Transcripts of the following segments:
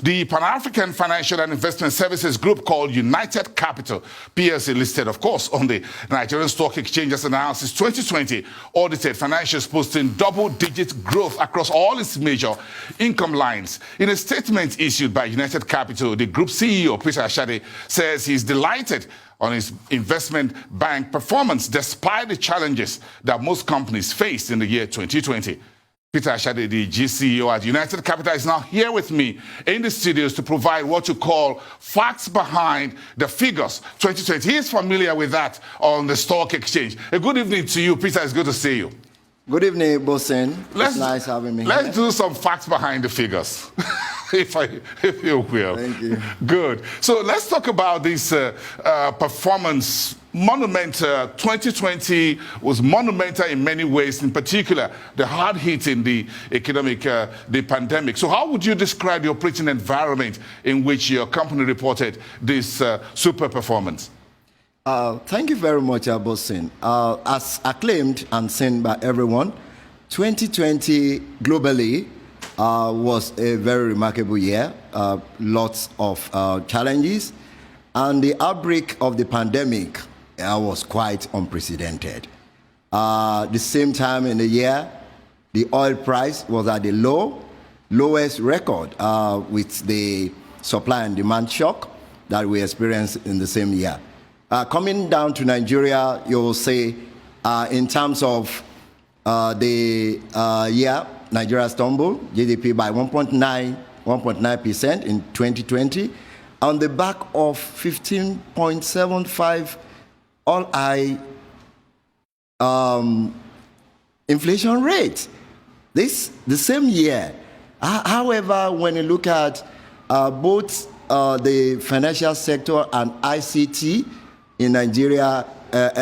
The Pan-African Financial and Investment Services Group, called United Capital PLC, listed, of course, on the Nigerian Stock Exchange, has announced its 2020 audited financials, posting double-digit growth across all its major income lines. In a statement issued by United Capital, the group CEO, Peter Ashade, says he's delighted on his investment bank performance despite the challenges that most companies faced in the year 2020. Peter Ashade, the GCEO at United Capital, is now here with me in the studios to provide what you call facts behind the figures 2020. He is familiar with that on the stock exchange. A good evening to you, Peter. It's good to see you. Good evening, Bosin. It's nice having me here. Let's do some facts behind the figures, if you will. Thank you. Good. So let's talk about this performance. Monumental. 2020 was monumental in many ways, in particular the hard hit in the economic, the pandemic. So how would you describe the operating environment in which your company reported this super performance? Thank you very much, Bosin. As acclaimed and seen by everyone, 2020 globally was a very remarkable year. Lots of challenges, and the outbreak of the pandemic was quite unprecedented. The same time in the year, the oil price was at the lowest record with the supply and demand shock that we experienced in the same year. Coming down to Nigeria, you'll see in terms of the year, Nigeria stumbled GDP by 1.9% in 2020 on the back of 15.75 all-eye inflation rate. The same year. However, when you look at both the financial sector and ICT in Nigeria,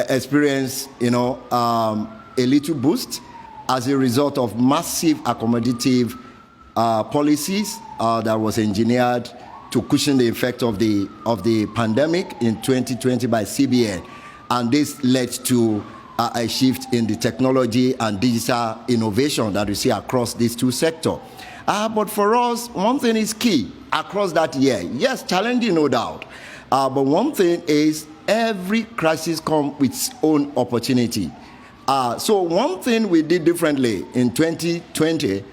experienced a little boost as a result of massive accommodative policies that was engineered to cushion the effect of the pandemic in 2020 by CBN. And this led to a shift in the technology and digital innovation that we see across these two sectors. But for us, one thing is key across that year. Yes, challenging, no doubt. But one thing is every crisis comes with its own opportunity. So one thing we did differently in 2020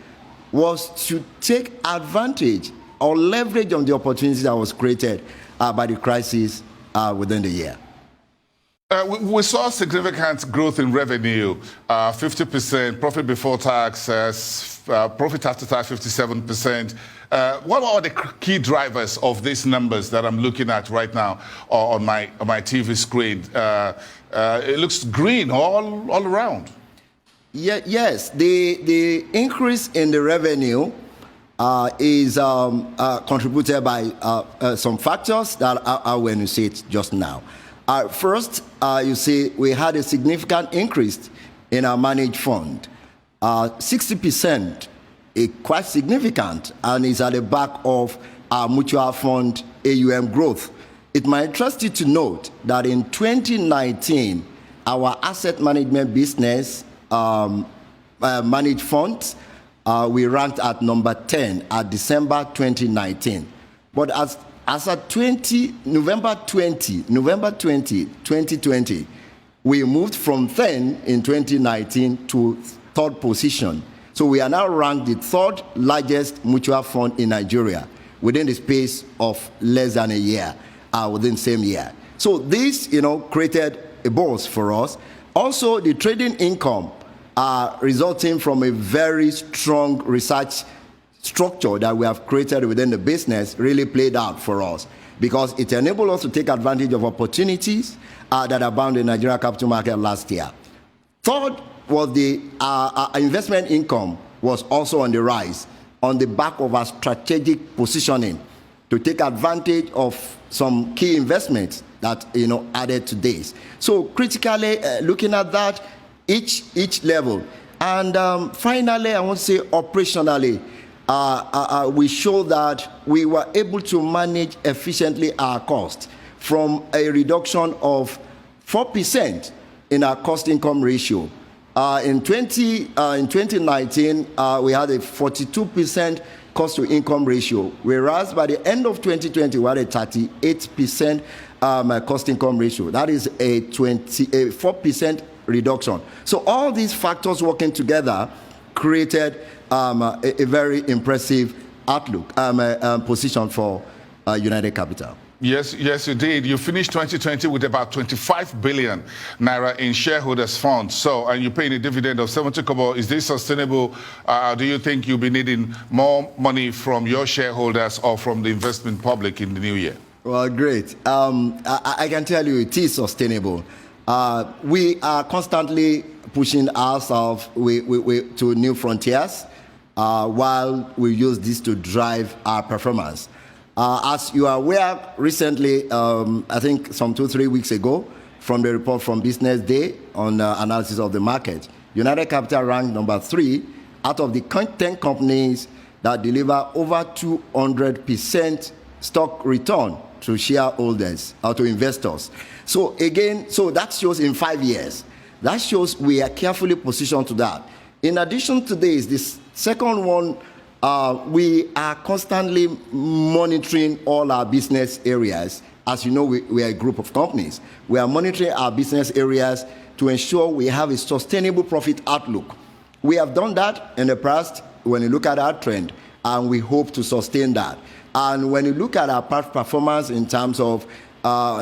was to take advantage or leverage on the opportunity that was created by the crisis within the year. We saw significant growth in revenue, 50%, profit before tax, profit after tax, 57%. What are the key drivers of these numbers that I'm looking at right now on my TV screen? It looks green all around. Yeah, yes, the increase in the revenue is contributed by some factors that I will enunciate just now. First, you see, we had a significant increase in our managed fund. 60%, quite significant, and is at the back of our mutual fund AUM growth. It might interest you to note that in 2019, our asset management business managed funds, we ranked at number 10 at December 2019. But as at November 2020, we moved from 10 in 2019 to third position. So we are now ranked the third largest mutual fund in Nigeria within the space of less than a year, within the same year. So this, created a buzz for us. Also, the trading income resulting from a very strong research structure that we have created within the business really played out for us because it enabled us to take advantage of opportunities that abound in Nigeria capital market last year. Third was the investment income was also on the rise on the back of our strategic positioning to take advantage of some key investments that added to this. So critically looking at that each level, and finally I want to say operationally, we show that we were able to manage efficiently our cost from a reduction of 4% in our cost-income ratio. In 2019, we had a 42% cost-to-income ratio, whereas by the end of 2020, we had a 38% cost-income ratio. That is a 4% reduction. So all these factors working together created a very impressive outlook, position for United Capital. Yes, you did. You finished 2020 with about 25 billion naira in shareholders' funds. So, and you're paying a dividend of 70 kobo. Is this sustainable? Do you think you'll be needing more money from your shareholders or from the investment public in the new year? Well, great. I can tell you it is sustainable. We are constantly pushing ourselves to new frontiers while we use this to drive our performance. As you are aware, recently, I think some 2-3 weeks ago, from the report from Business Day on analysis of the market, United Capital ranked number 3 out of the 10 companies that deliver over 200% stock return to shareholders or to investors. So again, that shows in 5 years. That shows we are carefully positioned to that. In addition to this, the second one, we are constantly monitoring all our business areas. As you know, we are a group of companies. We are monitoring our business areas to ensure we have a sustainable profit outlook. We have done that in the past when you look at our trend, and we hope to sustain that. And when you look at our past performance in terms of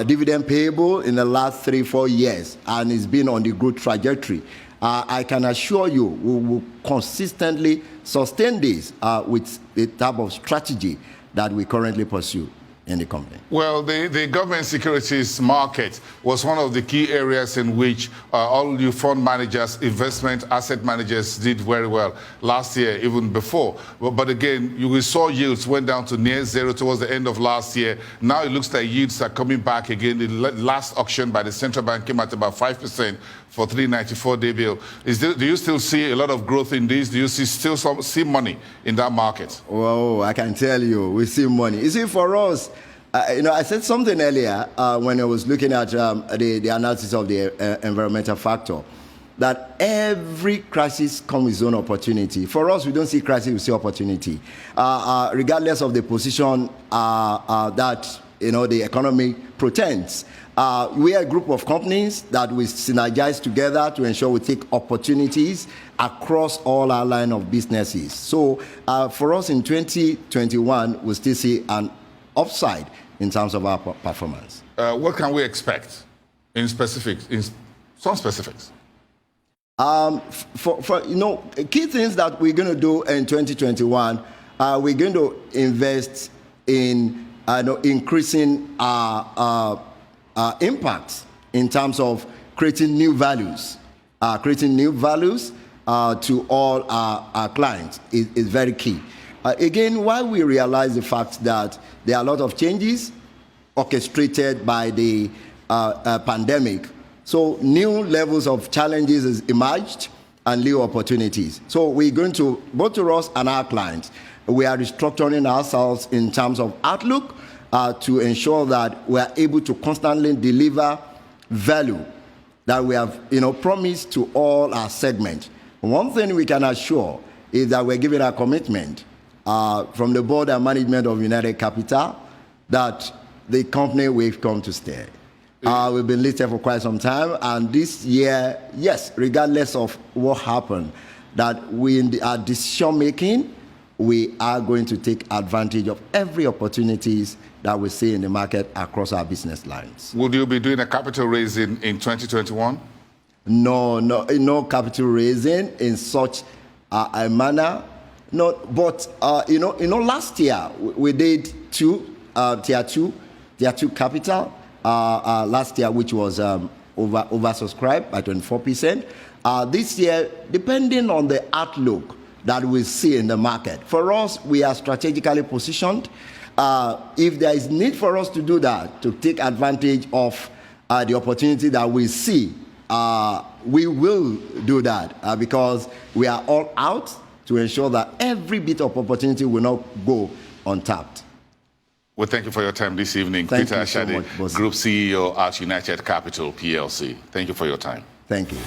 dividend payable in the last 3-4 years, and it's been on the good trajectory, I can assure you we will consistently sustain this with the type of strategy that we currently pursue in the company. Well, the government securities market was one of the key areas in which all you fund managers, investment asset managers did very well last year, even before. But again, we saw yields went down to near zero towards the end of last year. Now it looks like yields are coming back again. The last auction by the central bank came at about 5% for 394-day bill. Do you still see a lot of growth in this? Do you still see money in that market? Well, I can tell you, we see money. You see, for us, I said something earlier when I was looking at the analysis of the environmental factor, that every crisis comes with its own opportunity. For us, we don't see crisis, we see opportunity. Regardless of the position that the economy pretends. We are a group of companies that we synergize together to ensure we take opportunities across all our line of businesses. So for us in 2021, we still see an upside in terms of our performance. What can we expect in specifics, in some specifics? Key things that we're going to do in 2021, we're going to invest in increasing our impact in terms of creating new values. Creating new values to all our clients is very key. Again, while we realize the fact that there are a lot of changes orchestrated by the pandemic, so new levels of challenges has emerged and new opportunities. So we're going to, both to us and our clients, we are restructuring ourselves in terms of outlook to ensure that we are able to constantly deliver value that we have promised to all our segments. One thing we can assure is that we're giving a commitment from the board and management of United Capital that the company will come to stay. We've been listed for quite some time, and this year, yes, regardless of what happened, that we in our decision making, we are going to take advantage of every opportunities that we see in the market across our business lines. Would you be doing a capital raise in 2021? No capital raising in such a manner. No, but last year we did tier two capital last year, which was oversubscribed by 24%. This year, depending on the outlook that we see in the market, for us, we are strategically positioned. If there is need for us to do that, to take advantage of the opportunity that we see, we will do that because we are all out to ensure that every bit of opportunity will not go untapped. Well, thank you for your time this evening. Thank Peter you so Ashade, much, boss. Group CEO at United Capital PLC. Thank you for your time. Thank you.